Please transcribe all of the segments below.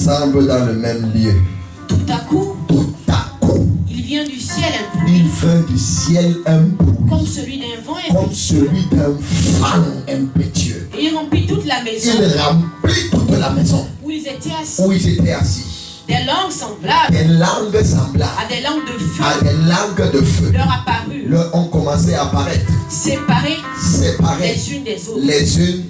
rassemblent dans le même lieu. Tout à coup, il vient du ciel un bruit. Il vient du ciel un bruit. Comme celui d'un vent comme celui d'un vent impétueux. Et il remplit toute la maison. Il remplit toute la maison. Où ils étaient assis. Où ils étaient assis. Des langues semblables. Des langues semblables. À des langues de feu. À des langues de feu. Leur apparut. Leur ont commencé à apparaître. Séparées. Les unes des autres. Les unes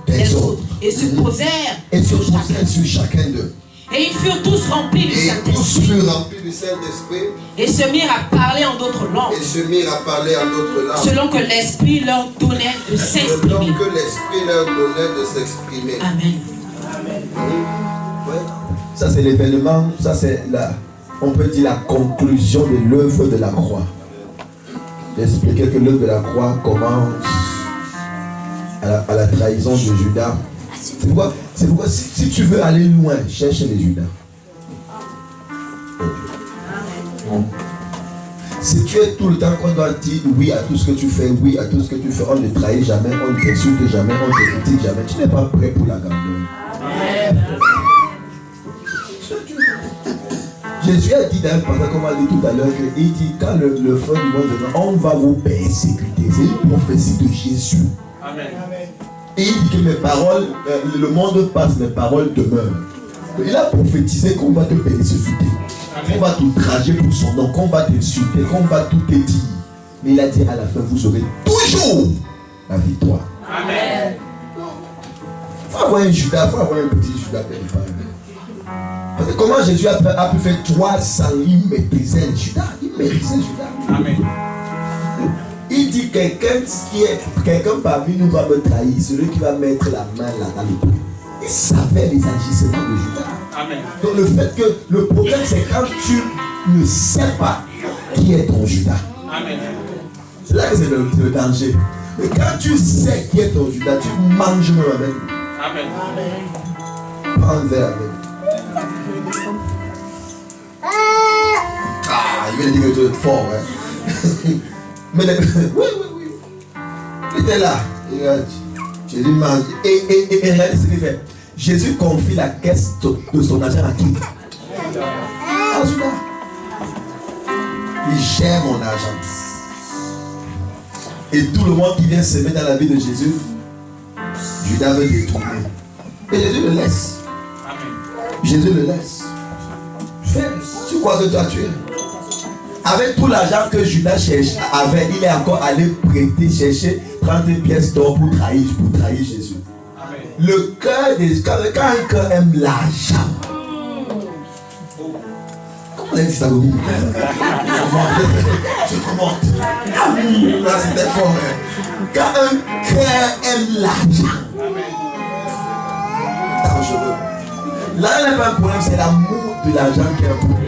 des autres. Et se posèrent. Et se posèrent sur chacun d'eux. Et ils furent tous remplis du Saint-Esprit. Tous furent remplis du Saint-Esprit. Et se mirent à parler en d'autres langues. Et se mirent à parler en d'autres langues. Selon que l'Esprit leur donnait de s'exprimer. Selon que l'Esprit leur donnait de s'exprimer. Amen. Ouais. Ça c'est l'événement, ça c'est on peut dire la conclusion de l'œuvre de la croix. J'expliquais que l'œuvre de la croix commence à la trahison de Judas. C'est pourquoi si tu veux aller loin, cherche les Judas. Si tu es tout le temps qu'on doit dire oui à tout ce que tu fais, oui à tout ce que tu fais, on ne trahit jamais, on ne t'insulte jamais, on ne te critique jamais, tu n'es pas prêt pour la grandeur. Jésus a dit dans un passage, comme on a dit tout à l'heure, qu'il dit quand le feu du monde vient, on va vous persécuter. C'est une prophétie de Jésus. Amen. Et il dit que mes paroles, le monde passe, mes paroles demeurent. Il a prophétisé qu'on va te persécuter, qu'on va t'outrager pour son nom, qu'on va t'insulter, qu'on va tout te dire. Mais il a dit à la fin, vous aurez toujours la victoire. Amen. Il faut avoir un Judas, il faut avoir un petit Judas quelque part. Parce que comment Jésus a pu faire 300, il méprisait Judas. Il méprisait Judas. Amen. Il dit quelqu'un parmi nous va me trahir, celui qui va mettre la main là dans le dos. Il savait les agissements de Judas. Amen. Donc le fait que le problème c'est quand tu ne sais pas qui est ton Judas. Amen. C'est là que c'est le danger. Mais quand tu sais qui est ton Judas, tu manges même avec lui. Amen. Prends un verre avec lui. Ah, il vient de dire que tu es fort, hein. Mais oui. Il était là. Jésus mange. Et regardez ce qu'il fait. Jésus confie la caisse de son argent à qui? À Judas. Il gère mon argent. Et tout le monde qui vient se mettre dans la vie de Jésus, Judas veut détourner. Et Jésus le laisse. Jésus le laisse. Fais. Tu crois que toi tu es? Avec tout l'argent que Judas avait, il est encore allé prêter, chercher 30 pièces d'or pour trahir Jésus. Amen. Le cœur des... Quand un cœur aime l'argent, comment on a dit ça? Je commente. Là c'était fort. Quand un cœur aime l'argent, dangereux. Là il n'y a pas un problème, c'est l'amour de l'argent qui est un problème.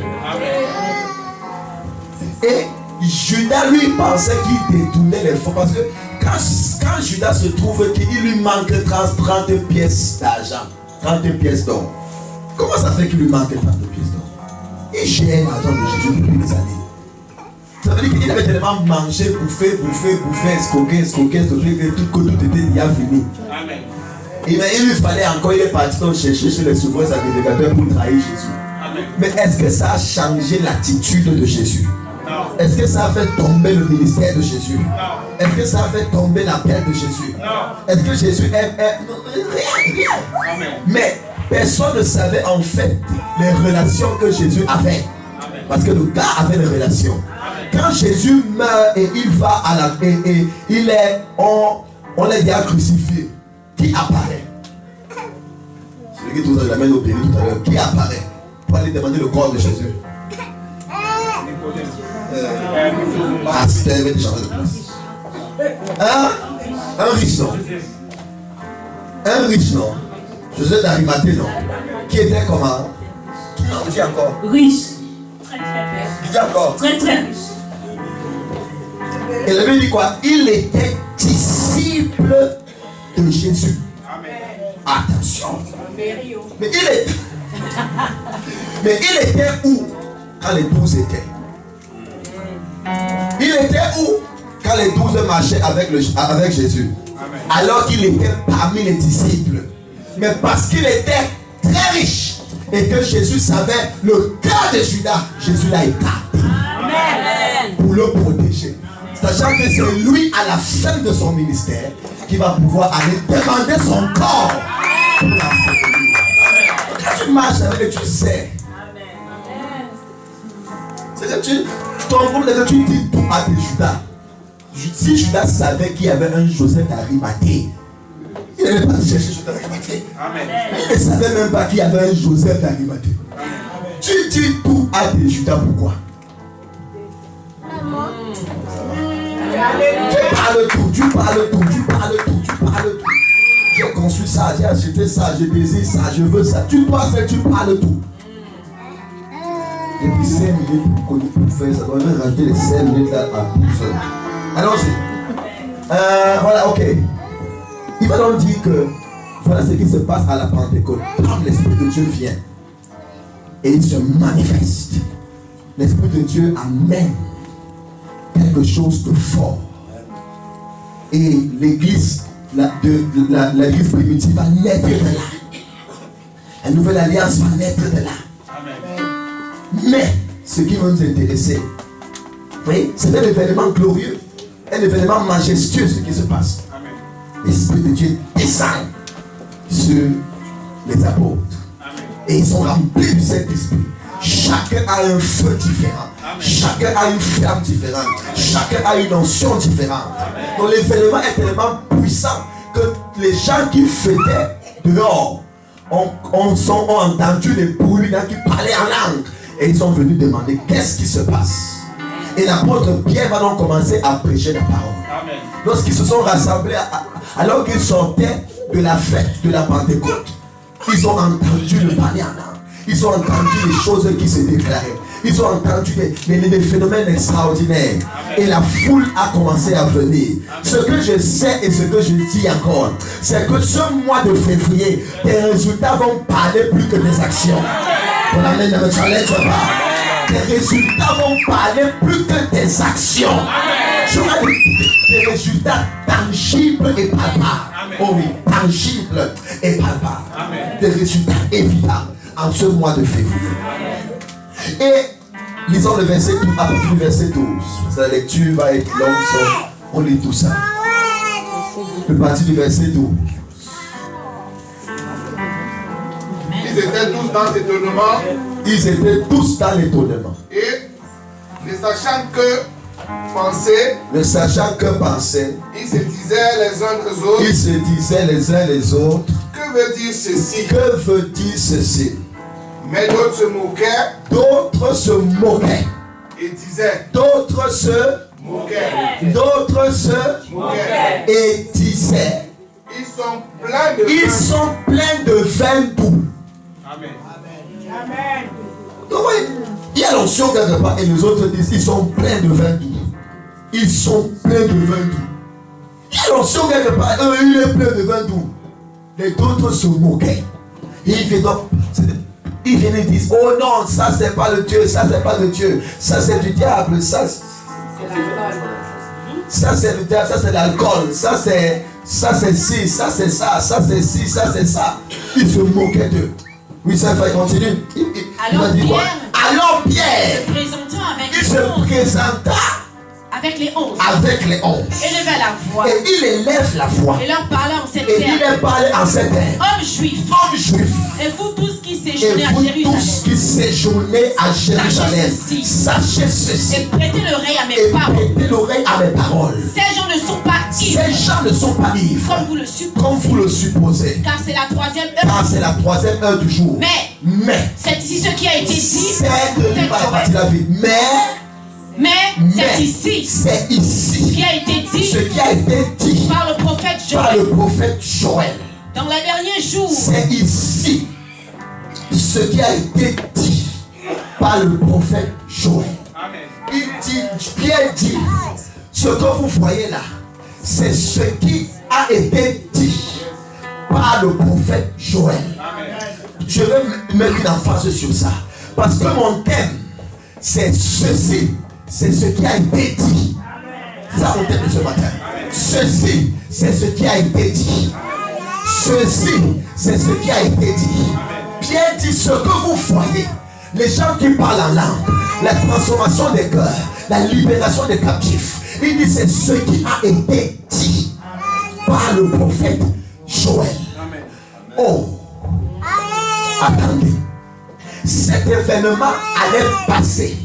Et Judas lui pensait qu'il détournait les fonds parce que quand Judas se trouve qu'il lui manque 30 pièces d'argent, 30 pièces d'or. Comment ça fait qu'il lui manque 30 pièces d'or? Il gère l'argent de Jésus depuis des années. Ça veut dire qu'il avait tellement mangé, bouffé, escroqué, que tout était déjà fini. Amen. Et bien, il lui fallait encore, il est parti donc chercher chez les souverains sacrificateurs pour trahir Jésus. Amen. Mais est-ce que ça a changé l'attitude de Jésus? Est-ce que ça a fait tomber le ministère de Jésus? Non. Est-ce que ça a fait tomber la paix de Jésus? Non. Est-ce que Jésus est... Rien. Amen. Mais personne ne savait en fait les relations que Jésus avait. Amen. Parce que le gars avait des relations. Amen. Quand Jésus meurt et il va à la... Et il est... On l'a déjà crucifié. Qui apparaît? Celui qui nous a amené au pays tout à l'heure. Qui apparaît pour aller demander le corps de Jésus? Pasteur avait déjà de place. Un riche non. Un riche non. Joseph d'Arimathée non. Qui était comment? Qui en dit encore? Riche. Très riche. Qui dit encore? Très riche. Et la Bible dit quoi? Il était disciple de Jésus. Attention. Mais il était où quand les 12 étaient? Il était où quand les 12 marchaient avec Jésus? Amen. Alors qu'il était parmi les disciples. Mais parce qu'il était très riche, et que Jésus savait le cœur de Judas, Jésus l'a écarté. Amen. Pour le protéger. Sachant que c'est lui, à la fin de son ministère, qui va pouvoir aller demander son corps pour l'ensevelir. Quand tu marches avec lui, tu sais. C'est que ton problème, c'est que tu dis tout à tes Judas. Si Judas savait qu'il y avait un Joseph d'Arimathée, il n'allait pas chercher Joseph d'Arimathée. Il ne savait même pas qu'il y avait un Joseph d'Arimathée. Tu dis tout à tes Judas, pourquoi? Tu parles tout. J'ai conçu ça, j'ai acheté ça, je désire ça, je veux ça. Tu parles tout. Et puis 5 minutes pour faire ça, on va rajouter les 5 minutes là à tout seul. Allons-y. Voilà, ok. Il va donc dire que voilà ce qui se passe à la Pentecôte. Quand l'Esprit de Dieu vient et il se manifeste, l'Esprit de Dieu amène quelque chose de fort. Et l'église, l'église primitive va naître de là. La nouvelle alliance va naître de là. Mais ce qui va nous intéresser, oui, c'est un événement glorieux, un événement majestueux, ce qui se passe. L'Esprit de Dieu descend sur les apôtres. Et ils sont remplis du Saint-Esprit. Chacun a un feu différent. Chacun a une flamme différente. Chacun a une onction différente. Donc l'événement est tellement puissant que les gens qui fêtaient dehors ont entendu les bruits qui parlaient en langue. Et ils sont venus demander qu'est-ce qui se passe. Et l'apôtre Pierre va donc commencer à prêcher la parole. Lorsqu'ils se sont rassemblés, alors qu'ils sortaient de la fête de la Pentecôte, ils ont entendu le parler en langue. Ils ont entendu les choses qui se déclaraient. Ils ont entendu des phénomènes extraordinaires. Et la foule a commencé à venir. Ce que je sais et ce que je dis encore, c'est que ce mois de février, tes résultats vont parler plus que des actions. On amène dans le challenge pas. Tes résultats vont parler plus que des actions. Tu auras des résultats tangibles et palpables. Oh oui, tangibles et palpables. Des résultats évidents en ce mois de février. Et lisons le verset 12, à partir du verset 12. La lecture va être longue, on lit tout ça. Le parti du verset 12. Ils étaient tous dans l'étonnement. Ils étaient tous dans l'étonnement. Et ne sachant que penser, ils se disaient les uns aux autres. Ils se disaient les uns les autres. Que veut dire ceci? Que veut dire ceci? Mais d'autres se moquaient. D'autres se moquaient. Et disaient. D'autres se moquaient. D'autres se moquaient. Et disaient. Ils sont pleins de vin. Ils sont pleins de vin doux. Amen. Amen. Donc oui, il y a l'onction quelque part et les autres disent ils sont pleins de vin doux. Ils sont pleins de vin doux. Il y a l'onction quelque part, il est plein de vin doux. Les autres se moquaient. Et ils viennent et disent, oh non, ça c'est pas le Dieu, ça c'est pas le Dieu, ça c'est du diable, ça c'est le diable, ça c'est l'alcool, ça c'est ci, ça c'est ça, ça c'est ci, ça c'est ça. Ils se moquaient d'eux. Oui, ça va continuer. Alors Pierre, il se présenta avec les 11. Éleva la voix. Et il élève la voix. Et leur parlait en ces termes. Et il leur parlait en ces termes. Hommes juifs. Et vous tous qui séjournez à Jérusalem. Sachez ceci. Et prêtez l'oreille à mes paroles. Ces gens ne sont pas ivres. Comme vous le supposez. Car c'est la troisième heure du jour. Mais c'est ici ce qui a été dit. Mais c'est ici ce qui a été dit par le prophète Joël. Dans les derniers jours, c'est ici ce qui a été dit par le prophète Joël. Il dit, Pierre dit, ce que vous voyez là, c'est ce qui a été dit par le prophète Joël. Je vais mettre une emphase sur ça. Parce que mon thème, c'est ceci. C'est ce qui a été dit. C'est ça mon thème de ce matin. Ceci, c'est ce qui a été dit. Ceci, c'est ce qui a été dit. Pierre dit ce que vous voyez, les gens qui parlent en langue, la transformation des cœurs, la libération des captifs. Il dit c'est ce qui a été dit par le prophète Joël. Oh, attendez, cet événement allait passer.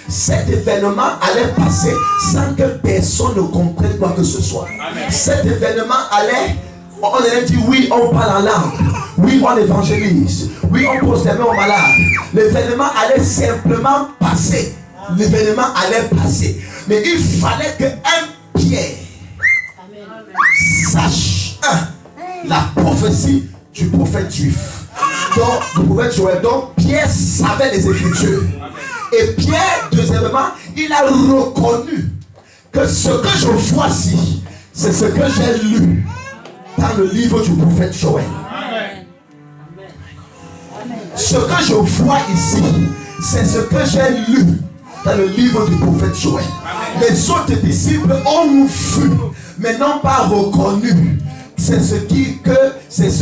Cet événement allait passer sans que personne ne comprenne quoi que ce soit. Cet événement allait, on allait dire oui, on parle en langue, oui, on évangélise, oui, on pose les mains aux malades. L'événement allait simplement passer. L'événement allait passer. Mais il fallait qu'un Pierre sache la prophétie du prophète juif. Donc, le prophète Joël, donc Pierre savait les Écritures. Et Pierre, deuxièmement, il a reconnu que ce que je vois ici, c'est ce que j'ai lu dans le livre du prophète Joël. Ce que je vois ici, c'est ce que j'ai lu dans le livre du prophète Joël. Les autres disciples ont vu, mais n'ont pas reconnu. C'est ce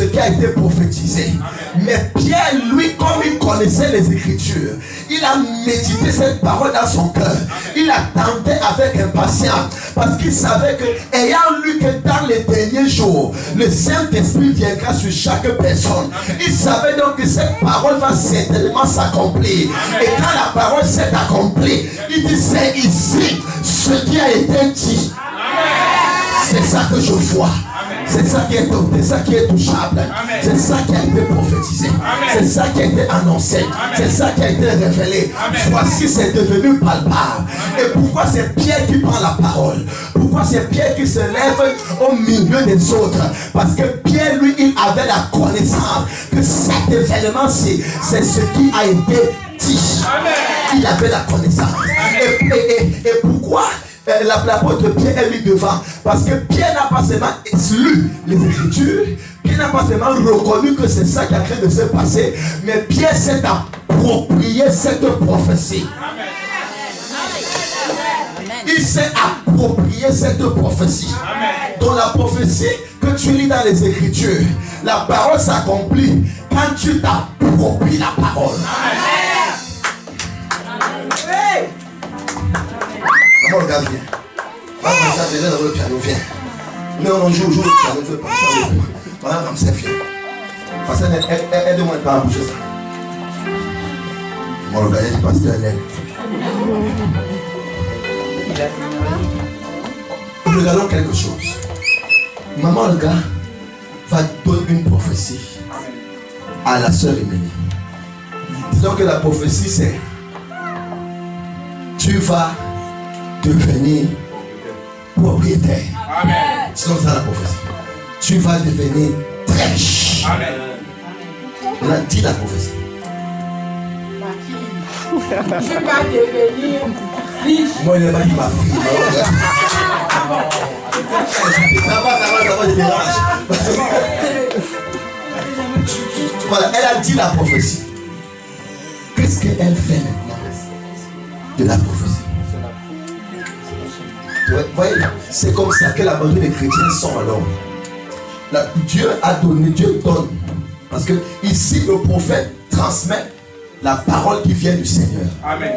qui a été prophétisé. Mais Pierre, lui, comme il connaissait les Écritures, il a médité cette parole dans son cœur. Il attendait avec impatience parce qu'il savait que, ayant lu que dans les derniers jours, le Saint-Esprit viendra sur chaque personne. Il savait donc que cette parole va certainement s'accomplir. Et quand la parole s'est accomplie, il dit c'est ici ce qui a été dit. C'est ça que je vois. C'est ça qui est touchable. C'est ça qui a été prophétisé. C'est ça qui a été annoncé. C'est ça qui a été révélé. Voici, c'est devenu palpable. Et pourquoi c'est Pierre qui prend la parole? Pourquoi c'est Pierre qui se lève au milieu des autres? Parce que Pierre, lui, il avait la connaissance que cet événement-ci, c'est ce qui a été dit. Il avait la connaissance. Et pourquoi l'apôtre Pierre est mis devant? Parce que Pierre n'a pas seulement lu les Écritures, Pierre n'a pas seulement reconnu que c'est ça qui est en train de se passer, mais Pierre s'est approprié cette prophétie. Il s'est approprié cette prophétie. Dans la prophétie que tu lis dans les Écritures, la parole s'accomplit quand tu t'appropries la parole. Maman, regarde, viens. Maman, ça déjà dans le piano, viens. Non, joue le piano, je veux pas. Maman, comme ça, viens. Parce qu'elle demande pas à bouger ça. Maman, regarde, tu passes de l'aile. Regardons quelque chose. Maman, le gars, va donner une prophétie à la sœur Émilie. Disons que la prophétie, c'est: tu vas devenir propriétaire. Amen. C'est ça la prophétie. Tu vas devenir très riche. Amen. On a dit la prophétie. Tu vas devenir riche. Moi, il n'a pas dit ma fille. Ça va, je dérange. Voilà, elle a dit la prophétie. Qu'est-ce qu'elle fait maintenant de la prophétie? Voyez, c'est comme ça que la majorité des chrétiens sont alors. Dieu a donné, Dieu donne. Parce que ici, le prophète transmet la parole qui vient du Seigneur. Amen.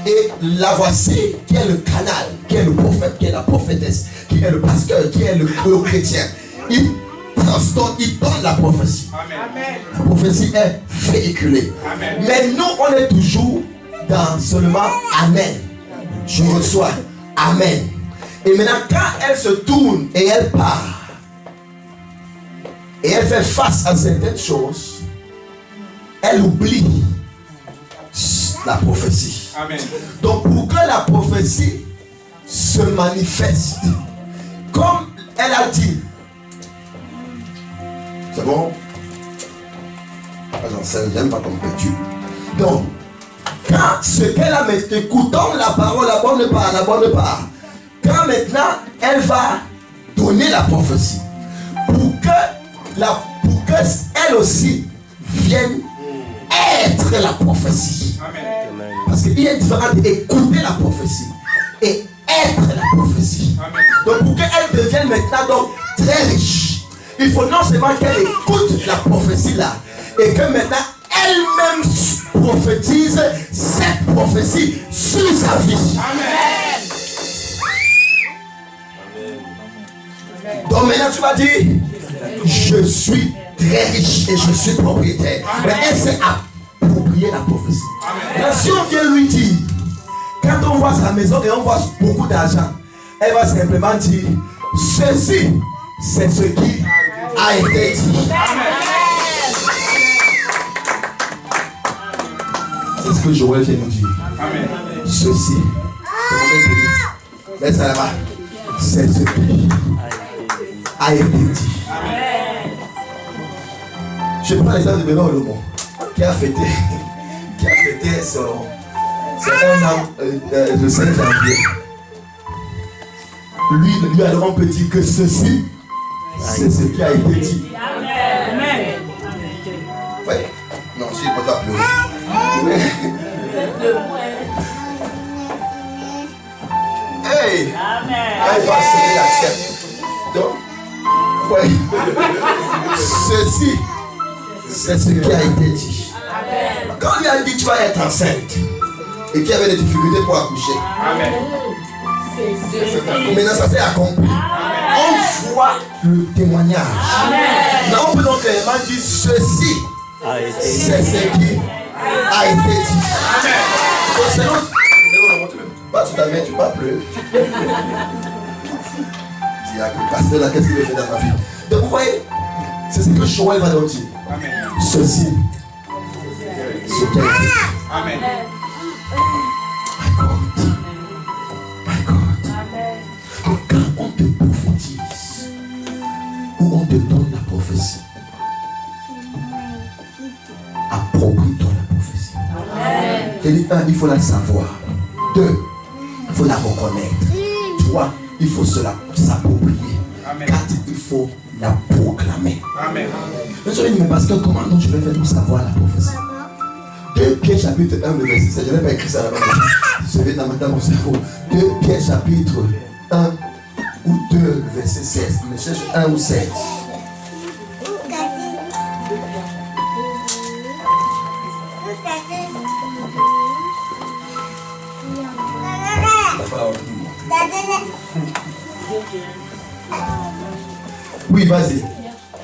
Et la voici qui est le canal, qui est le prophète, qui est la prophétesse, qui est le pasteur, qui est le chrétien. Il transdonne, il donne la prophétie. Amen. La prophétie est véhiculée. Amen. Mais nous, on est toujours dans seulement Amen. Je reçois. Amen. Et maintenant, quand elle se tourne et elle part, et elle fait face à certaines choses, elle oublie la prophétie. Amen. Donc, pour que la prophétie se manifeste, comme elle a dit, c'est bon? J'aime pas comme tu. Donc, quand ce qu'elle a mis, écoutons la parole, la bonne part. Quand maintenant elle va donner la prophétie, pour que elle aussi vienne être la prophétie. Amen. Parce qu'il y a une différence d'écouter la prophétie et être la prophétie. Amen. Donc pour qu'elle devienne maintenant donc très riche, il faut non seulement qu'elle écoute la prophétie là, et que maintenant elle-même prophétise cette prophétie sur sa vie. Amen. Donc maintenant tu vas dire, je suis très riche et je suis propriétaire. Mais elle s'est appropriée la prophétie. Amen. Si on vient lui dire, quand on voit sa maison et on voit beaucoup d'argent, elle va simplement dire, ceci, c'est ce qui a été dit. C'est ce que Joël vient nous dire. Amen. Ceci, mais ça là-bas, c'est ce qui a été dit. Amen. Je prends l'exemple de Bébé Olomon qui a fêté son un an le 5 janvier. Lui alors on peut dire que ceci, c'est ce qui a été dit. Amen. Oui. Non, si, il ne peut pas pleurer. Hey! Elle va serrer la tête. Donc, oui. Ceci, c'est ce qui a été dit. Quand il a dit tu vas être enceinte et qu'il y avait des difficultés pour accoucher. Amen. Maintenant ça s'est accompli. On voit le témoignage. Amen. Là on peut donc vraiment dire ceci, c'est ce qui a été dit. Amen. Pas tout à l'heure, tu vas pleurer. Dis à le pasteur là, qu'est-ce qu'il veut faire dans ma vie? Donc vous voyez, c'est ce que Joël va nous dire. Amen. Ceci, ce qui a été dit. Amen. My God. Donc quand on te prophétise, ou on te donne la prophétie, approprie-toi la prophétie. Amen. Il faut la savoir. 2, il faut la reconnaître. 3, il faut s'approprier. 4, il faut la proclamer. Amen. Mais je vais dire, mais pasteur, comment donc je vais faire pour savoir la prophétie? 2 Pierre chapitre 1, le verset 16. Je n'ai pas écrit ça là-bas. Je vais dans mon cerveau. 2 Pierre chapitre 1 ou 2, verset 16. Mais je cherche 1 ou 16. Oui, vas-y.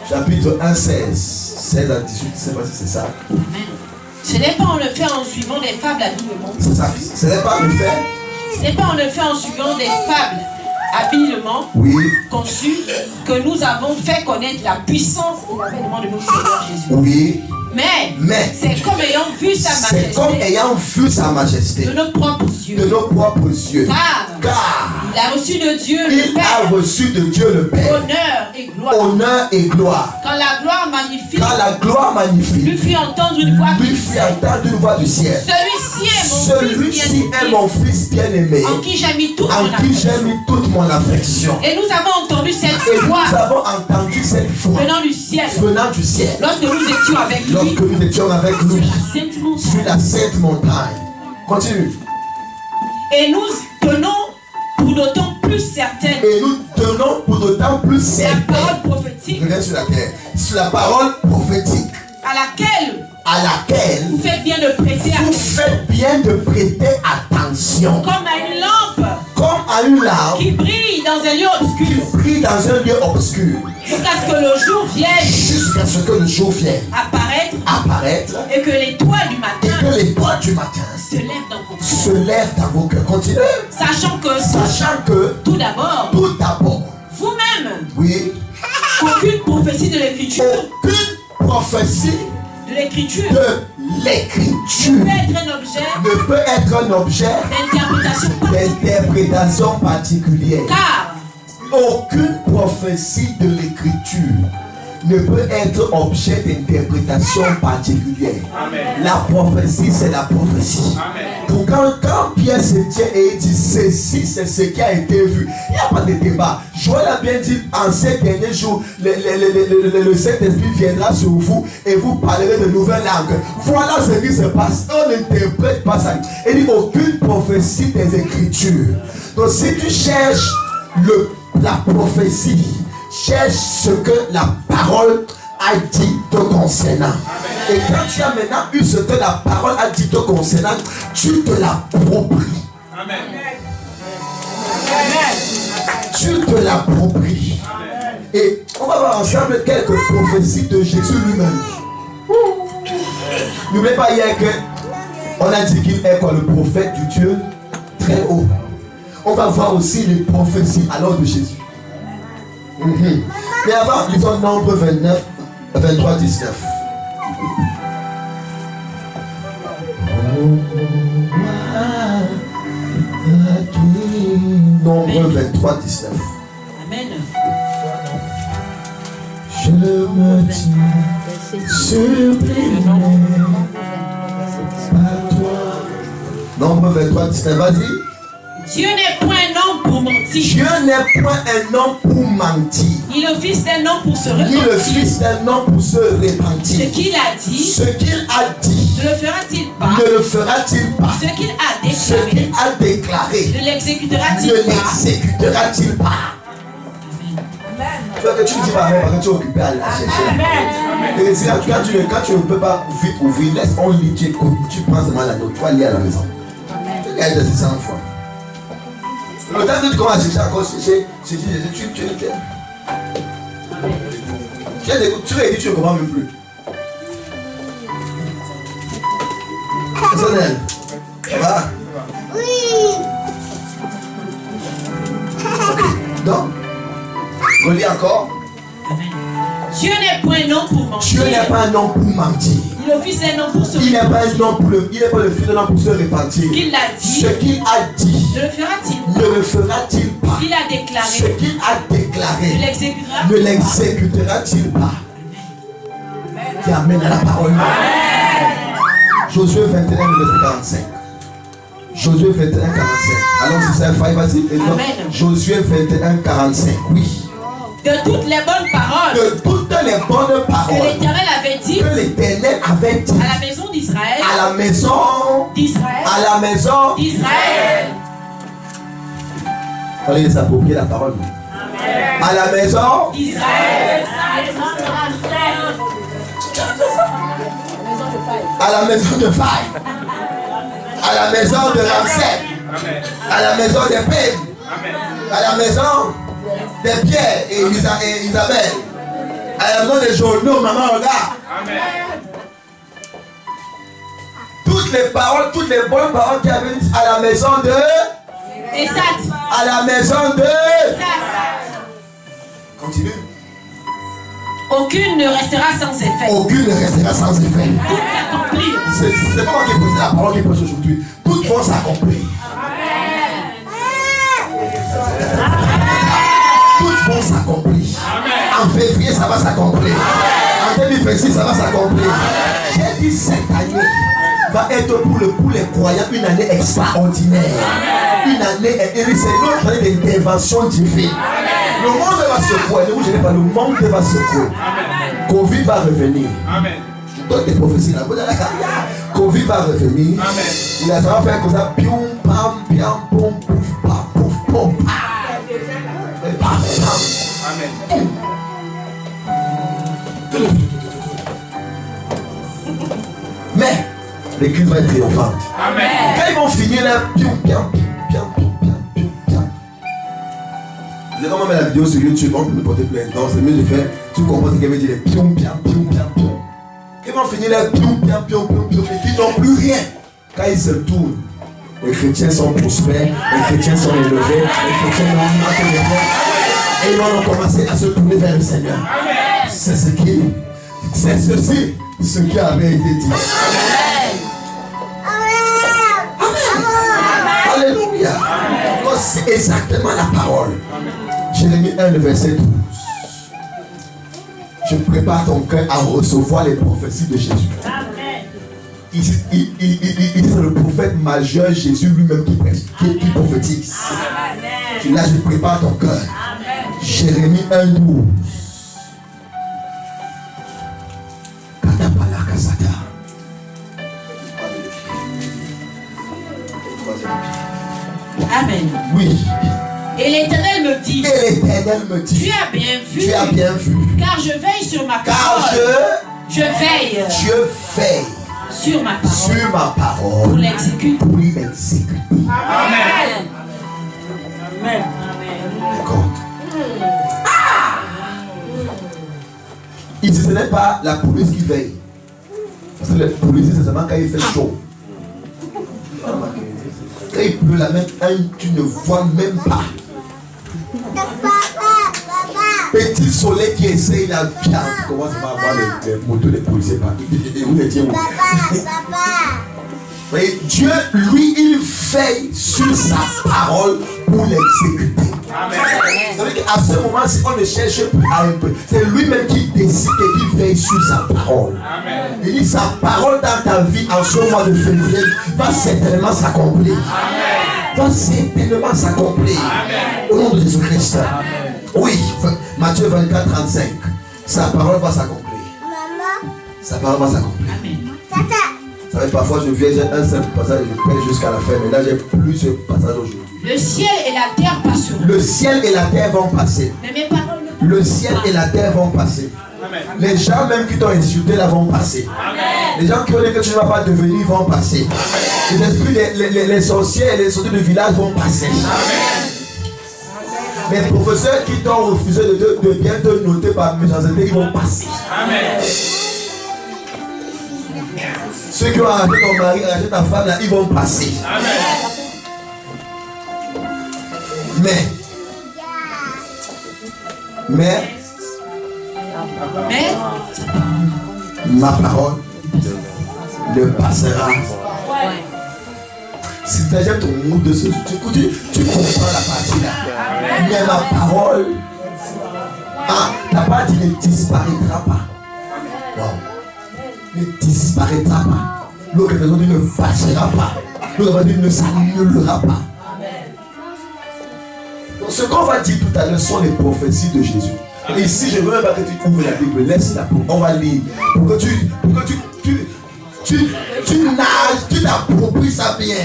Chapitre 1, 16. 16 à 18, je ne sais pas si c'est ça. Amen. Ce n'est pas en le fait en suivant des fables habilement. C'est ça. Ce n'est pas en le fait. Ce n'est pas en le fait en suivant des fables habilement conçues que nous avons fait connaître la puissance et l'avènement de notre Seigneur Jésus. Oui. Mais c'est comme ayant vu sa majesté. C'est comme ayant vu sa majesté. De nos propres yeux. De nos propres yeux. Car il a reçu de Dieu le Père. Il a reçu de Dieu le Père. Honneur et gloire. Honneur et gloire. Quand la gloire magnifique. Quand la gloire magnifique. Lui fit entendre une voix. Lui fit entendre une voix du ciel. Celui-ci est mon fils bien-aimé. En qui j'ai mis toute mon affection. Et nous avons entendu cette voix. Nous avons entendu cette voix. Venant du ciel. Venant du ciel. Lorsque nous étions avec lui. Lorsque nous étions avec lui. Sur la sainte montagne. Continue. Et nous tenons pour d'autant plus certaine. Et nous tenons pour d'autant plus certaine. La parole prophétique. Reviens sur la terre. Sur la parole prophétique. À laquelle vous faites bien de prêter attention. Comme à une lampe. Comme à une lampe. Qui brille dans un lieu obscur. Jusqu'à ce que le jour vienne. Apparaître. Et que l'étoile du matin. Se lève dans vos cœurs. Continue. Sachant que tout d'abord. Vous-même. Oui. Aucune prophétie de l'écriture. De l'écriture ne peut être un objet d'interprétation particulière. Car aucune prophétie de l'écriture ne peut être objet d'interprétation particulière. Amen. La prophétie, c'est la prophétie. Donc quand Pierre se tient et il dit ceci, c'est ce qui a été vu, il n'y a pas de débat. Joël a bien dit en ces derniers jours, le Saint-Esprit viendra sur vous et vous parlerez de nouvelles langues. Voilà ce qui se passe. On n'interprète pas ça. Il dit aucune prophétie des Écritures. Donc si tu cherches la prophétie, cherche ce que la parole a dit te concernant. Et quand tu as maintenant eu ce que la parole a dit te concernant, tu te l'appropries. Amen. Tu te l'appropries. Et on va voir ensemble quelques prophéties de Jésus lui-même. N'oubliez pas hier qu'on a dit qu'il est quoi, le prophète du Dieu très haut. On va voir aussi les prophéties alors de Jésus. Mais avant, lisons Nombre 29, 23, 19. Nombre 23, 19. Amen. Je me tiens supprimé par toi. Nombre 23, 19, vas-y. Dieu n'est point un homme pour mentir. Dieu n'est point un homme pour mentir. Ni le fils d'un homme pour se repentir. Ni le fils d'un homme pour se repentir. Ce qu'il a dit. Ce qu'il a dit. Ne le fera-t-il pas? Ne le fera-t il pas? Ce qu'il a déclaré. Ce qu'il a déclaré. Ne l'exécutera-t-il Ne pas? l'exécutera-t-il pas? Tu vois que tu ne dis pas mais parce que tu es occupé à la chercher. Et si, quand tu ne peux pas vite ouvrir, laisse on lit, tu écoutes, tu prends seulement la note, tu vas lire à la maison. Tu as été 100 fois. Le temps que tu commences à chercher encore, tu réécris, tu ne comprends même plus. Personnel, ça va? Oui. Ok, donc, on lit encore. Dieu n'est point un homme pour mentir. Dieu n'est pas un homme pour mentir. Ni le fils d'un homme pour se Il n'est repentir. pas un homme pour il n'est pas le fils d'un homme pour se repentir. Ce qu'il a dit. Ce qu'il a dit. Ne le fera-t-il pas? Ne le fera-t il pas? Ce qu'il a déclaré. Ce qu'il a déclaré. Ne l'exécutera-t-il Ne pas? l'exécutera-t-il pas? Qui amène à la parole. Josué 21, verset 45. Josué 21, 45. Alors c'est ça, vas-y. Josué 21, 45. Oui. De toutes les bonnes paroles. De toutes les bonnes paroles. Que l'Éternel avait dit. Que l'Éternel avait dit. À la maison d'Israël. À la maison d'Israël. À la maison d'Israël. Fallait s'approprier la parole. Amen. À la maison d'Israël. À la maison de Faille. À la maison de Ramsès. À la maison des Pègnes. À la maison de Pierre et Isabelle. À la maison des journaux, maman regarde. Amen. Toutes les paroles, toutes les bonnes paroles qui avaient à la maison de Esat. À la maison de Esat. Continue. Aucune ne restera sans effet. Aucune ne restera sans effet. Toutes s'accompliront. C'est pas moi qui ai posé la parole qui pose aujourd'hui. Toutes vont s'accomplir. Toutes vont s'accomplir. En février, ça va s'accomplir. En 2026, ça va s'accomplir. J'ai dit cette année va être pour les croyants une année extraordinaire. Une année, c'est une année d'intervention divine. Le monde va secouer. Ne vous gênez pas, le monde va secouer. Covid va revenir. Je donne des prophéties là. Covid va revenir. Il a ça va faire comme ça. Pium, pam, piam, pom, pouf, pam, pouf, pom, pam. Amen. Mais l'église va être triomphante. Amen. Quand ils vont finir là, pium, piam, piam, piam, piam, piam. Vous savez comment mettre la vidéo sur YouTube, on peut me porter plein de temps, c'est mieux de faire. Tu comprends ce qu'elle veut dire, les pium, piam, piam, piam, piam. Quand ils vont finir là, pium, piam, piam, piam, piam, et qu'ils n'ont plus rien. Quand ils se tournent, les chrétiens sont prospères, les chrétiens sont élevés, les chrétiens n'ont pas de rien. Et ils vont commencer à se tourner vers le Seigneur. C'est ceci, ce qui avait été dit. Amen. Alléluia. C'est exactement la parole. Jérémie 1, le verset 12. Je prépare ton cœur à recevoir les prophéties de Jésus. Il dit c'est le prophète majeur Jésus lui-même qui prophétise. Là, je prépare ton cœur. Jérémie 1, 12. Amen. Oui. Et l'Éternel me dit. Et l'Éternel me dit. Tu as bien vu. Tu as bien vu. Car je veille sur ma parole. Je veille. Sur ma parole. Pour l'exécuter. Amen. Amen. D'accord. Ici, ce n'est pas la police qui veille. Parce que la police, c'est seulement quand il fait chaud. Quand il pleut la même tu ne vois même pas. Petit soleil qui essaye la pièce. Comment ça va avoir les motos des policiers partout? Où les tiens? Mais Dieu, lui, il veille sur sa parole pour l'exécuter. C'est-à-dire qu'à ce moment, si on ne cherche pas un peu, c'est lui-même qui décide et qui veille sur sa parole. Amen. Il dit sa parole dans ta vie en ce mois de février va certainement s'accomplir. Va certainement s'accomplir. Au nom de Jésus-Christ. Oui, Matthieu 24, 35. Sa parole va s'accomplir. Sa parole va s'accomplir. Vous savez, parfois je viens, j'ai un simple passage, je prêche jusqu'à la fin, mais là j'ai plusieurs passages aujourd'hui. Le ciel et la terre passeront. Le ciel et la terre vont passer. Mais mes paroles. Le ciel et la terre vont passer. Amen. Les gens même qui t'ont insulté là vont passer. Amen. Les gens qui ont dit que tu ne vas pas devenir vont passer. Les esprits, les sorciers et les sorciers du village vont passer. Amen. Les professeurs qui t'ont refusé de bien te noter par méchanceté, ils vont passer. Amen. Ceux qui ont arrêté ton mari, arrêté ta femme, là, ils vont passer. Amen. Mais ma parole ne passera. Si tu as ton mot de ce, tu comprends la partie là. Mais ma parole, ta parole ne disparaîtra pas. Wow. Ne disparaîtra pas. L'autre raison dit ne passera pas. L'autre raison dit ne s'annulera pas. Donc ce qu'on va dire tout à l'heure sont les prophéties de Jésus. Et ici, je veux même pas que tu ouvres la Bible, laisse-la pour on va lire. Pour que tu nages, tu t'appropries ça bien.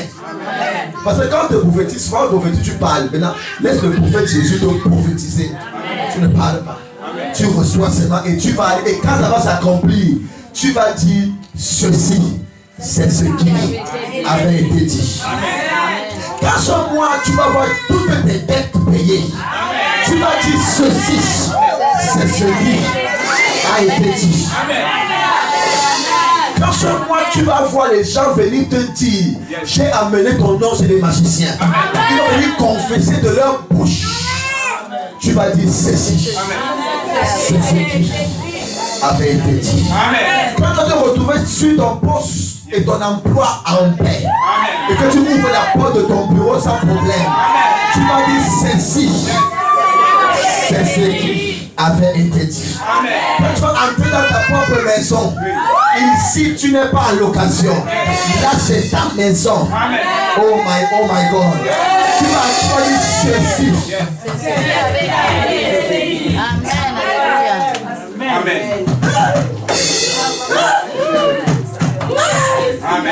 Parce que quand tu prophétises, souvent au prophétise, tu parles. Maintenant, laisse le prophète Jésus te prophétiser. Tu ne parles pas. Tu reçois seulement et tu vas aller. Et quand ça va s'accomplir, tu vas dire ceci, c'est ce qui avait été dit. Quand ce mois, tu vas voir toutes tes dettes payées. Tu vas dire ceci, c'est ce qui a été dit. Quand ce mois, tu vas voir les gens venir te dire, j'ai amené ton nom chez les magiciens. Ils vont venir confesser de leur bouche. Tu vas dire ceci, c'est ce qui avait été dit. Quand tu vas te retrouver sur ton poste et ton emploi en paix, et que tu ouvres la porte de ton bureau sans problème, tu vas dire ceci, c'est ce qui avait été dit. Quand tu vas entrer dans ta propre maison, ici tu n'es pas en location, là c'est ta maison. Oh my God. Tu vas dire ceci. Amen.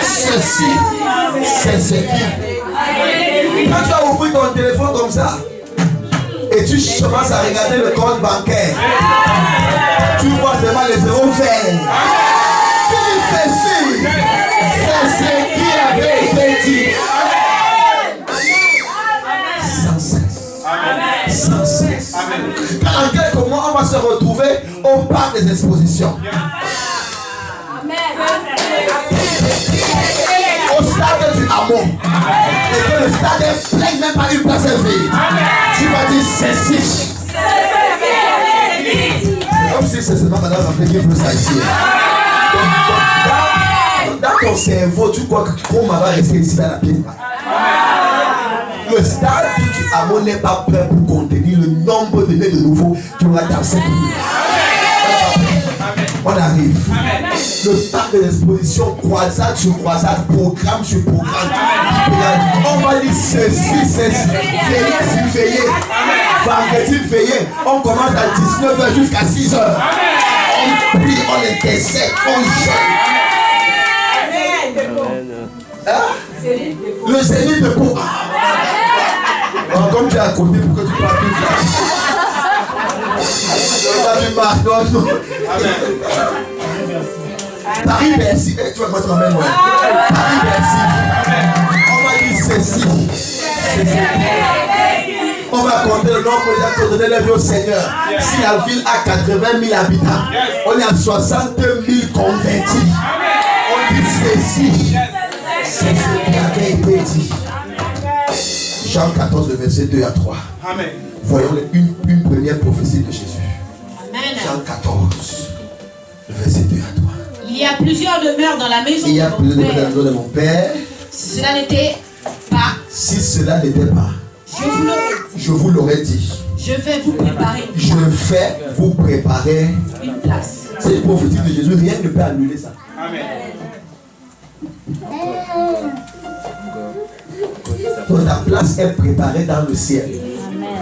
Ceci, c'est ce qui. Quand tu vas ouvrir ton téléphone comme ça et tu commences à regarder le compte bancaire, tu vois seulement les zéros verts. Tu dis ceci, c'est ce qui avait été dit. Sans cesse. Sans cesse. En quelques mois, on va se retrouver au parc des expositions. Au stade du amour. Et que le stade est plein, même pas une place vide. Tu vas dire ceci. Comme si c'est seulement madame Rappelé qui veut ça ici. Dans ton cerveau, tu crois que on va rester ici dans la pièce. Le stade du amour n'est pas prêt pour contenir le nombre de nez de nouveau qui aura dans cette vie. On arrive. Amen. Le parc de l'exposition, croisade sur croisade, programme sur programme. On va dire ceci, ceci. Veillez. Vendredi veillé. On commence à 19h jusqu'à 6h. On prie, on intercède, on jeûne. Le zénith de Pau. Comme tu es à côté pour que tu parles plus fort. Tu as du mal. non. Paris-Bercy. Tu vas me mettre en main, moi. Paris-Bercy. On m'a dit ceci. On va compter le nombre de gens qui ont donné leur vie au Seigneur. Si la ville a 80 000 habitants, on est à 60 000 convertis. On dit ceci. C'est ce qui avait été dit. Jean 14, le verset 2 à 3. Amen. Voyons une première prophétie de Jésus. Amen. Jean 14, le verset 2 à 3. Il y a plusieurs demeures dans la maison de mon Père. Si cela n'était pas, je vous l'aurais dit. Je vais vous préparer une place. C'est une prophétie de Jésus, rien ne peut annuler ça. Amen. Donc ta place est préparée dans le ciel.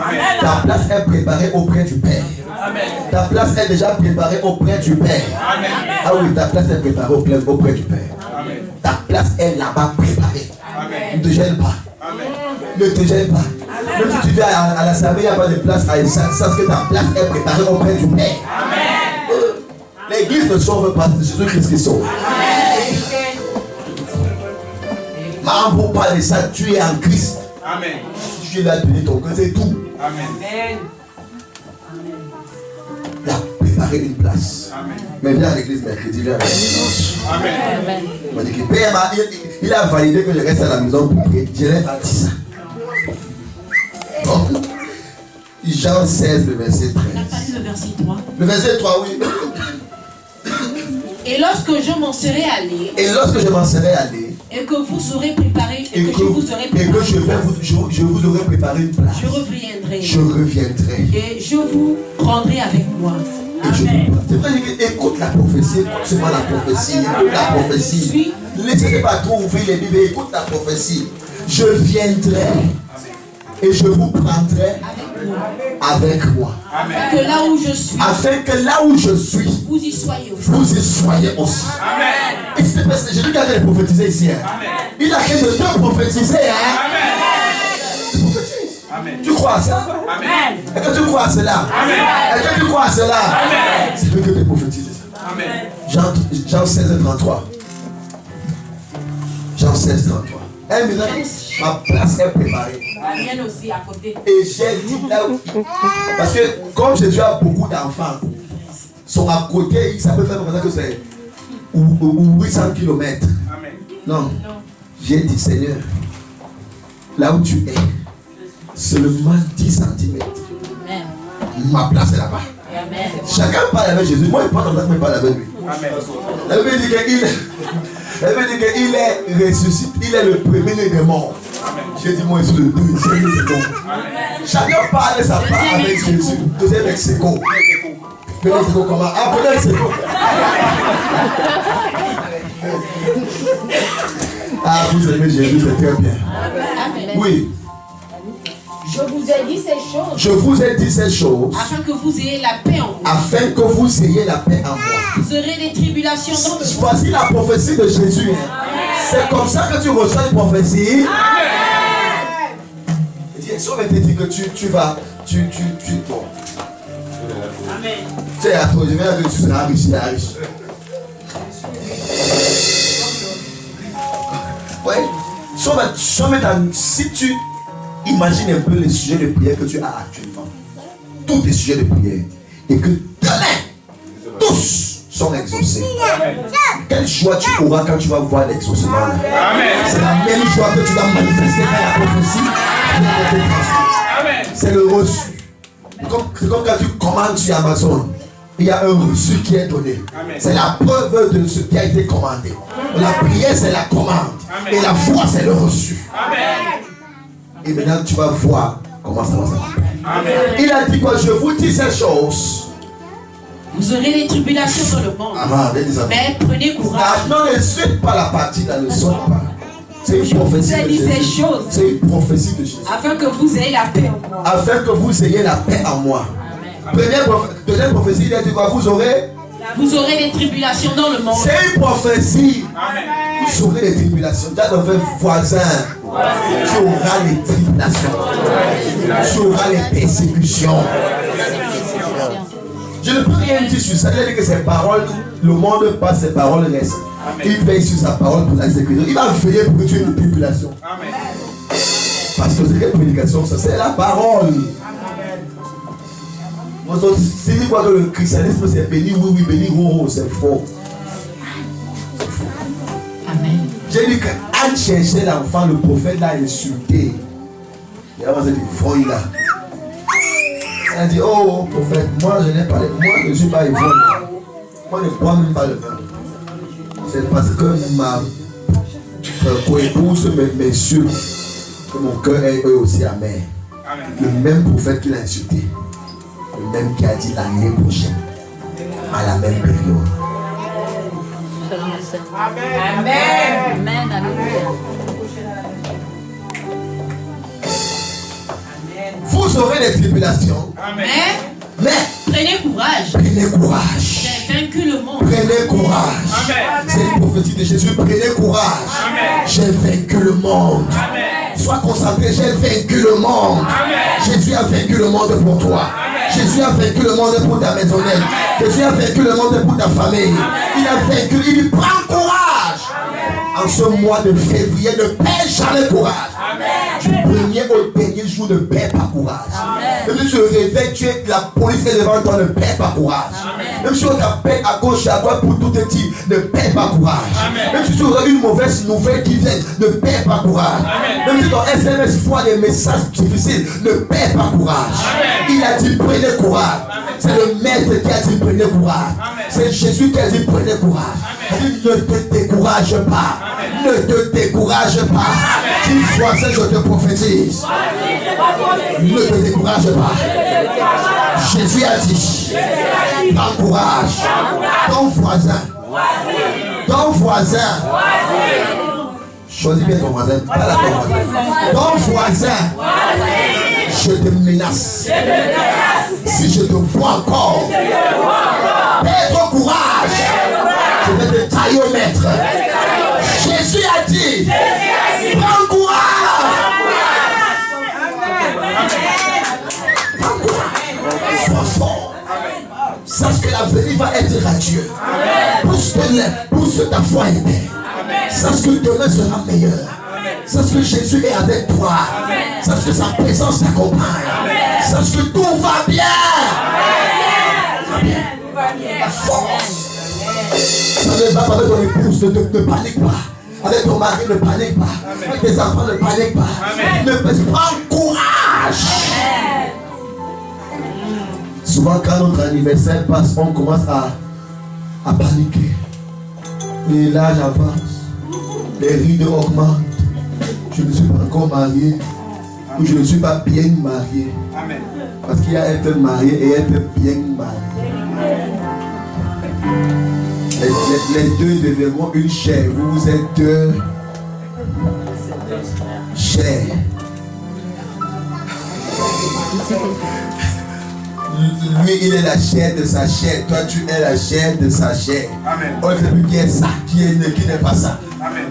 Amen. Ta place est préparée auprès du Père. Amen. Ta place est déjà préparée auprès du Père. Amen. Ah oui, ta place est préparée auprès du Père. Amen. Ta place est là-bas préparée. Amen. Ne te gêne pas. Amen. Ne te gêne pas. Même si tu viens à la Samée, il n'y a pas de place à Issa. Sache que ta place est préparée auprès du Père. L'église ne sauve pas, c'est Jésus-Christ qui sauve. Mais pour parler de ça, tu es en Christ. Amen. Si tu es là, donner ton cœur, c'est tout. Amen. Il a préparé une place. Amen. Mais viens à l'église mercredi, viens à l'église. Amen. On dit que Père, il a validé que je reste à la maison pour prier. Je l'ai dit ça. Donc, Jean 16, le verset 13. On a pas lu le verset 3. Le verset 3, oui. Et lorsque je m'en serai allé, et que vous aurez préparé, je vous aurai préparé une place, je reviendrai. Et je vous prendrai avec moi. C'est vrai, écoute la prophétie, écoute seulement la prophétie, écoute la prophétie. Laissez pas trop ouvrir les Bibles, écoute la prophétie. Je viendrai et je vous prendrai avec moi. Afin que là où je suis, vous y soyez aussi. Amen. Et c'est parce que Jésus qui a prophétisé ici. Amen. Il a fait de deux prophétiser. Tu prophétises. Amen. Tu crois à ça? Amen. Est-ce que tu crois à cela? Amen. Est-ce que tu crois à cela? Amen. C'est Dieu qui te prophétise ça. Amen. Jean 16, 33. Jean 16, 33. Ma place est préparée. La mienne aussi à côté. Et j'ai dit là où. Parce que comme Jésus a beaucoup d'enfants, sont à côté, ça peut faire comme ça que c'est 800 km. Amen. Non. J'ai dit, Seigneur, là où tu es, seulement 10 cm. Ma place est là-bas. Chacun parle avec Jésus. Moi, je parle comme ça que je parle avec lui. Amen. La Bible dit qu'il est ressuscité. Il est le premier des morts. J'ai dit, moi, je suis le deuxième des morts. Chacun parle sa part avec Jésus. Deuxième Mexico. Premier Mexico comment? Ah, premier Mexico. Ah, vous aimez Jésus, c'est très bien. Oui. Je vous ai dit ces choses. Je vous ai dit ces choses. Afin que vous ayez la paix en vous. Afin que vous ayez la paix en moi. Vous aurez des tribulations dans le monde. Voici la prophétie de Jésus. C'est comme ça que tu reçois une prophétie. Amen. Si on m'était dit que tu vas. Bon. Amen. Tu sais, à toi, je vais dire que tu seras riche, Ouais. Si tu imagines un peu les sujets de prière que tu as actuellement, tous tes sujets de prière, et que demain, tous sont exaucés. Quelle joie tu auras quand tu vas voir l'exaucement. C'est la même joie que tu vas manifester dans la prophétie. C'est le reçu. C'est comme quand tu commandes sur Amazon. Il y a un reçu qui est donné. C'est la preuve de ce qui a été commandé. La prière, c'est la commande. Et la foi, c'est le reçu. Et maintenant, tu vas voir comment ça va se passer. Il a dit quoi? Je vous dis ces choses. Vous aurez des tribulations dans le monde. Mais prenez courage. Non, ne suite pas la partie là, ne saute pas. C'est une prophétie de Jésus. C'est une prophétie de Jésus. Afin que vous ayez la paix en moi. Afin que vous ayez la paix en moi. Deuxième prophétie, il a dit quoi? Vous aurez des tribulations dans le monde. C'est une prophétie. Vous aurez des tribulations. Dans votre voisin, tu auras les tribulations. Tu auras les persécutions. Je ne peux rien dire sur ça. Il a dit que ses paroles, le monde passe, ses paroles restent. Il veille sur sa parole pour l'exécuter. Il va veiller pour que tu aies une population. Amen. Parce que c'est la prédication, ça c'est la parole. Si tu vois que le christianisme c'est béni, oui, oui, béni, oh, c'est faux. Amen. J'ai dit qu'Anne cherchait l'enfant, le prophète l'a insulté. Et avant, elle a dit, fouille là. Elle a dit, oh, prophète, moi je n'ai pas les... Moi je ne suis pas ivrogne. Moi je ne bois même pas le vin. C'est parce que ma coépouse m'insulte que mon cœur est eux aussi amer. Le même prophète qui l'a insulté. Le même qui a dit l'année prochaine. À la même période. Amen. Amen. Alléluia. Vous aurez des tribulations. Mais prenez courage. Prenez courage. J'ai vaincu le monde. Prenez courage. C'est une prophétie de Jésus. Prenez courage. J'ai vaincu le monde. Sois concentré. J'ai vaincu le monde. Jésus a vaincu le monde pour toi. Jésus a vaincu le monde pour ta maisonnette. Jésus a vaincu le monde pour ta famille. Il a vaincu. Il dit prends courage. En ce mois de février, ne perds jamais courage. Du premier au dernier jour, ne perds pas courage. Même si tu te réveilles, tu es la police est devant toi, ne perds pas courage. Même si on t'appelle à gauche et à droite pour tout te dire, ne perds pas courage. Même si tu auras une mauvaise nouvelle qui vient, ne perds pas courage. Même si ton SMS voit des messages difficiles, ne perds pas courage. Il a dit prenez courage. C'est le maître qui a dit prenez courage. C'est Jésus qui a dit prenez courage. Il ne te décourage pas. Ne te décourage pas. Une fois ça, je te prophétise. Ne te décourage pas. Jésus a dit prends courage. Ton voisin. Ton voisin. Choisis bien ton voisin. Pas la ton voisin. Ton voisin. Je te menace. Si je te vois encore, perds ton courage. Je vais te tailler au maître. Jésus a dit, prends courage. Prends courage. Sois fort. Sache que l'avenir va être radieux. Pousse ta foi est belle. Sache que demain sera meilleur. Sache que Jésus est avec toi. Sache que sa présence t'accompagne. Sache que tout va bien. La force. Ça ne va pas avec ton épouse, ne panique pas. Avec ton mari, ne panique pas. Avec tes enfants, ne panique pas. Ne prends courage. Souvent, quand notre anniversaire passe, on commence à paniquer. Et l'âge avance. Les rides augmentent. Je ne suis pas encore marié. Ou je ne suis pas bien marié. Parce qu'il y a être marié et être bien marié. Les deux deviendront une chair. Vous êtes deux chairs. Lui, il est la chair de sa chair. Toi, tu es la chair de sa chair. On ne sait plus qui est ça, qui n'est pas ça. Amen.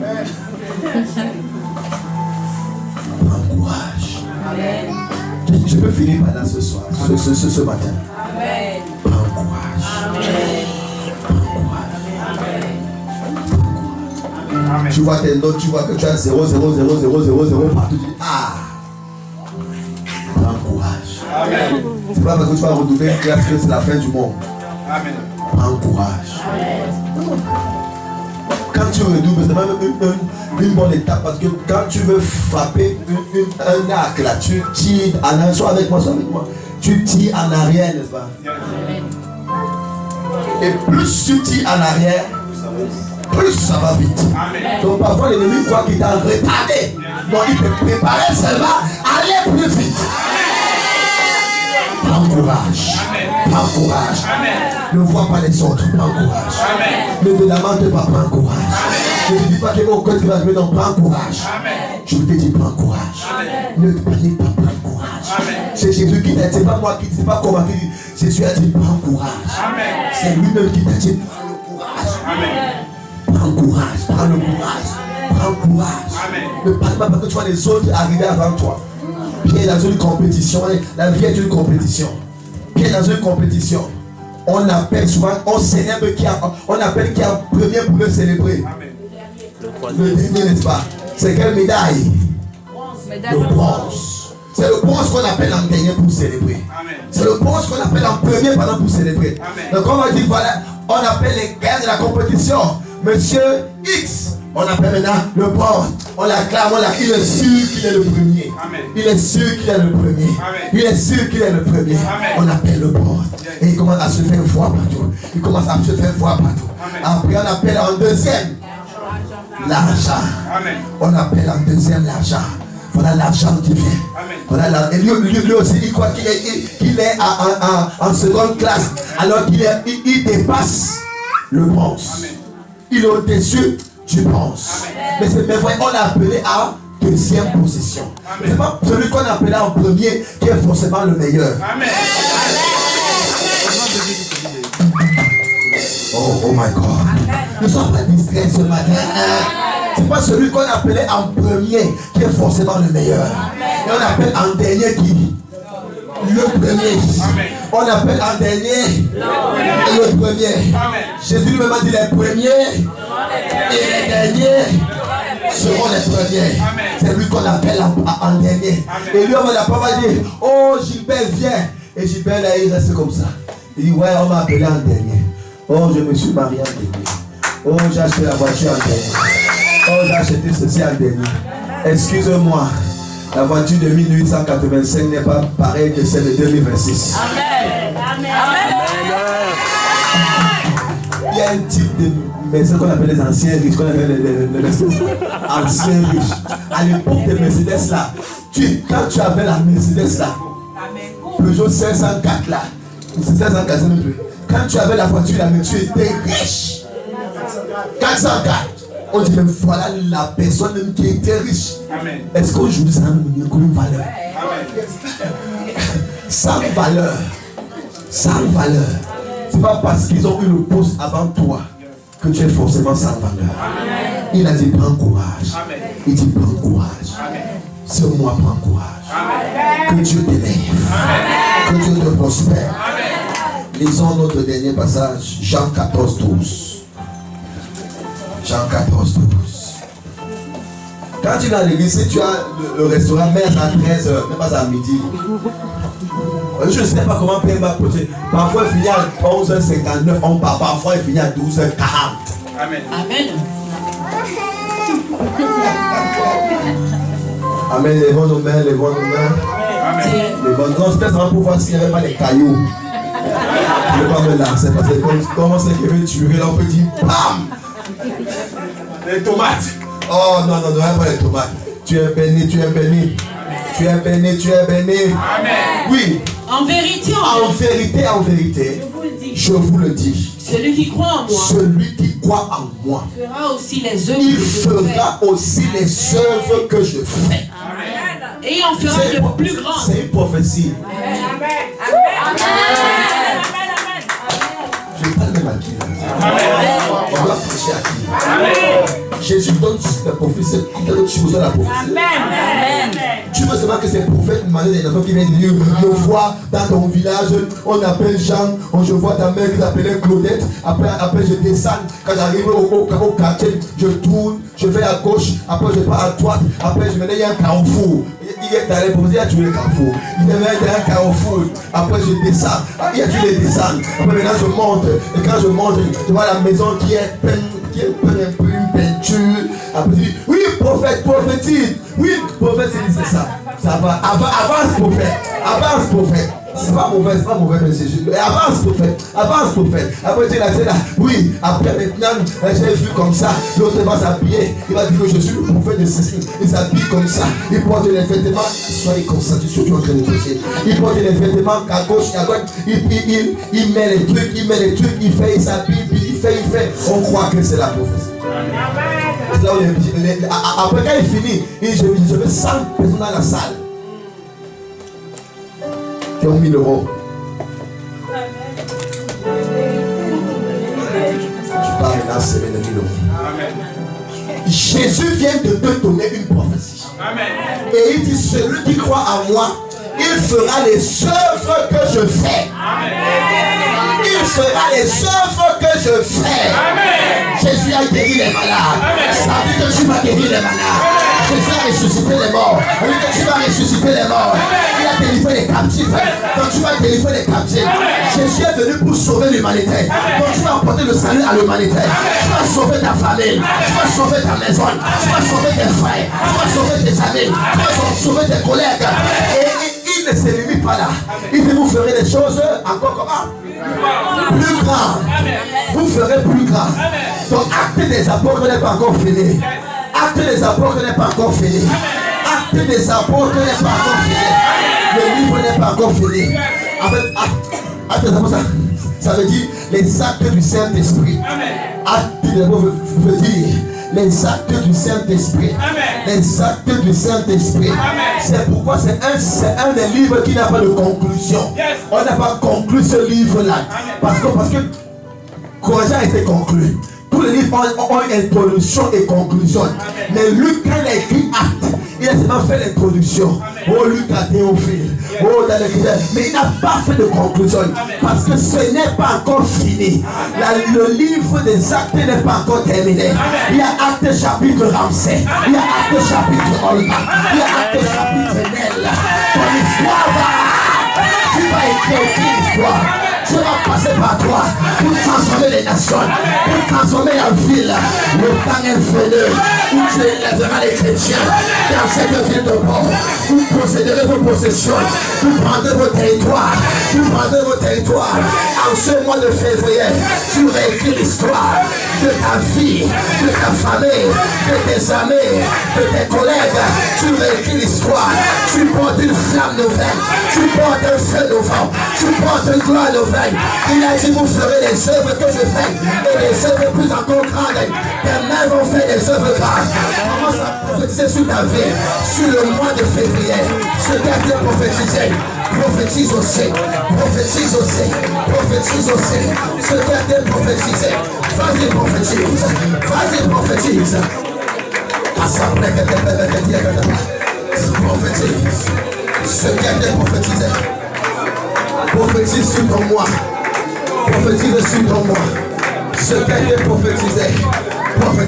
Prends courage. Amen. Je peux finir par là ce soir, ce matin. Amen. Prends courage. Amen. Amen. Tu vois tes notes, tu vois que tu as 0, 0, 0, 0, 0, 0 partout. Tu dis, ah, prends courage. Amen. C'est pas parce que tu vas redoubler une classe que c'est la fin du monde. Amen. Prends courage. Amen. Quand tu redoubles, c'est même une bonne étape parce que quand tu veux frapper un arc là, tu tires en arrière, soit avec moi, tu tires en arrière, n'est-ce pas? Amen. Et plus tu tires en arrière, plus ça va vite. Amen. Donc parfois l'ennemi croit qu'il t'a retardé. Donc il te préparait seulement à aller plus vite. Prends courage. Amen. Prends courage. Amen. Ne vois pas les autres. Prends courage. Amen. Ne te lamente pas. Prends courage. Amen. Ne te dis pas que oh, quand tu vas arriver, non, prends courage. Amen. Je te dis prends courage. Amen. Ne te panique pas. Prends courage. C'est Jésus qui t'a dit. C'est pas moi qui dis. C'est pas comment qui dit. Jésus a dit prends courage. C'est lui-même qui t'a dit prends le courage. Amen. Prends courage. Prends le courage. Prends courage. Amen. Ne parle pas parce que tu vois les autres arriver avant toi. Pierre est dans une compétition. La vie est une compétition. Pierre est dans une compétition. on appelle souvent, on célèbre on appelle qui a premier pour le célébrer. Le dernier, n'est-ce pas? C'est quelle médaille? Le bronze. C'est le bronze qu'on appelle en dernier pour célébrer. C'est le bronze qu'on appelle en premier pendant pour célébrer. Donc on va dire, voilà, on appelle les gagnants de la compétition. Monsieur X, on appelle maintenant le bronze. On l'acclame, il est sûr qu'il est le premier. Il est sûr qu'il est le premier. Il est sûr qu'il est le premier. On appelle le bronze. Et il commence à se faire voir partout. Il commence à se faire voir partout. Après on appelle en deuxième l'argent. On appelle en deuxième l'argent. Voilà l'argent qui vient. Voilà et lui aussi, il croit qu'il est en seconde classe. Alors qu'il dépasse le bronze. Il est au-dessus du bronze. Mais on l'a appelé à deuxième position. Ce n'est pas celui qu'on appelait en premier qui est forcément le meilleur. Amen. Oh my God. Nous ne sommes pas distraits ce matin. Ce n'est pas celui qu'on appelait en premier qui est forcément le meilleur. Et on appelle en dernier qui? Le premier. On appelle en dernier le premier. Jésus lui-même a dit les premiers et les derniers seront les premiers. C'est lui qu'on appelle en dernier. Et lui, on n'a pas dit, oh Gilbert, viens. Et Gilbert, là, il reste comme ça. Il dit, ouais, on m'a appelé en dernier. Oh, je me suis marié en dernier. Oh, j'ai acheté la voiture en dernier. Oh, j'ai acheté ceci en dernier. Excuse-moi. La voiture de 1885 n'est pas pareille que celle de 2026. Amen. Amen. Il y a un type de maison qu'on appelle les anciens riches, qu'on appelle les anciens riches. À l'époque des Mercedes là, quand tu avais la Mercedes là, Peugeot 504 là, 504 même plus. Quand tu avais la voiture là, mais tu étais riche. 404. On dit même voilà la personne même qui était riche. Est-ce qu'aujourd'hui ça a une valeur? Sans valeur. Sans valeur. C'est pas parce qu'ils ont eu le poste avant toi que tu es forcément sans valeur. Il a dit prends courage. Il dit prends courage. Ce mois prends courage. Que Dieu t'élève. Que Dieu te prospère. Lisons notre dernier passage, Jean 14, 12. Jean 14, 12. Quand tu vas à l'église, si tu as le restaurant mère à 13h, même pas à midi. Je ne sais pas comment Père va poser. Parfois il finit à 11h59, on part. Parfois il finit à 12h40. Amen. Amen. Amen. Levons nos mains, levons nos mains. Amen. Levons nos mains. On pour voir s'il n'y avait pas les cailloux. Je ne vais pas me lancer parce que comment c'est qu'il veut tuer, là on peut dire BAM! Les tomates. Oh non, non, non, pas les tomates. Tu es béni, tu es béni. Tu es béni, tu es béni. Amen. Oui. En vérité, en vérité, je vous le dis. Celui qui croit en moi. Celui qui croit en moi. Fera aussi les œuvres. Il fera aussi les œuvres que je fais. Amen. Et il en fera de plus grandes. C'est une prophétie. Amen. Amen. Je parle même à qui là. On doit prêcher à qui? Amen. Jésus donne juste la prophétie. Tu besoin de la prophétie. Amen. Tu veux savoir que ces prophètes demandaient des enfants qui viennent dire je vois dans ton village, on appelle Jean, je vois ta mère qui s'appelait Claudette. Après je descends, quand j'arrive au quartier, je tourne, je vais à gauche, après je pars à droite, après je me dis il y a un carrefour. Il est dans les prophéties, il y a tous les carrefours. Il y a un carrefour, après je descends, il y a tous les descends. Après maintenant je monte, et quand je monte, je vois la maison qui est peinte, un peu une peinture. Après je dis, oui prophète, prophétise. Oui, prophète, c'est ça. Ça va. Avance prophète. Avance prophète. C'est pas mauvais, mais c'est juste. Avance prophète. Avance prophète. Après tu l'as dit là. Oui, après maintenant, j'ai vu comme ça. L'autre va s'habiller. Il va dire que je suis le prophète de ceci. Il s'habille comme ça. Il porte les vêtements. Soyez concentrés sur en train de prêcher. Il porte les vêtements à gauche et à droite. Il met les trucs, il fait, il s'habille, il fait. On croit que c'est la prophétie. Après quand il finit, je veux 100 personnes dans la salle qui ont 1000 euros. Je parle maintenant, c'est les 1000 euros. Jésus vient de te donner une prophétie. Et il dit celui qui croit en moi, il fera les œuvres que je fais. Il fera les œuvres que je fais. Jésus a guéri les malades. Ça veut dire que tu vas guérir les malades. Jésus a ressuscité les morts. Ça veut dire que tu vas ressusciter les morts. Il a délivré les captifs. Donc tu vas délivrer les captifs. Jésus est venu pour sauver l'humanité. Donc tu vas apporter le salut à l'humanité. Tu vas sauver ta famille. Tu vas sauver ta maison. Tu vas sauver tes frères. Tu vas sauver tes amis. Tu vas sauver tes collègues. Et il ne se limite pas là. Il dit vous ferez des choses encore comment? Plus grandes. Vous ferez plus grand. Donc acte des apôtres n'est pas encore fini. Acte des apôtres n'est pas encore fini. Acte des apôtres n'est pas encore fini. Le livre n'est pas encore fini. En fait, acte des apôtres, ça veut dire les actes du Saint-Esprit. Acte des apôtres veut dire les actes du Saint-Esprit. Les actes du Saint-Esprit. C'est pourquoi c'est un des livres qui n'a pas de conclusion. On n'a pas conclu ce livre-là. Parce que Corinthiens a été conclu. Tous les livres ont une introduction et conclusion. Mais Luc, quand il a écrit acte, il a seulement fait l'introduction. Oh, Luc a Théophile. Oh, dans les... Mais il n'a pas fait de conclusion. Parce que ce n'est pas encore fini. Le livre des actes n'est pas encore terminé. Il y a acte chapitre Ramsey. Il y a acte chapitre Olga. Il y a acte chapitre Nel. Ton histoire va. Tu vas écrire une histoire. Je vais passer par toi pour transformer les nations, pour transformer la ville. Le temps est venu où tu élèveras les chrétiens dans cette ville de mort. Vous posséderez vos possessions, vous prendrez vos territoires, vous prendrez vos territoires. En ce mois de février, tu réécris l'histoire de ta vie, de ta famille, de tes amis, de tes collègues. Tu réécris l'histoire. Tu portes une flamme nouvelle, tu portes un feu nouveau, tu portes une gloire nouvelle. Il a dit vous ferez les œuvres que je fais et les œuvres plus encore grandes. Tes mains vont faire des œuvres grandes. Commence à prophétiser sur ta vie, sur le mois de février. Ce qui a été prophétisé, prophétise aussi, prophétise aussi, prophétise aussi. Ce qui a été prophétisé, vas-y prophétise, vas-y prophétise. Prophétise. Ce qui a été prophétisé. Prophétise sur ton moi. Prophétise sur ton moi. Ce qui a été prophétisé.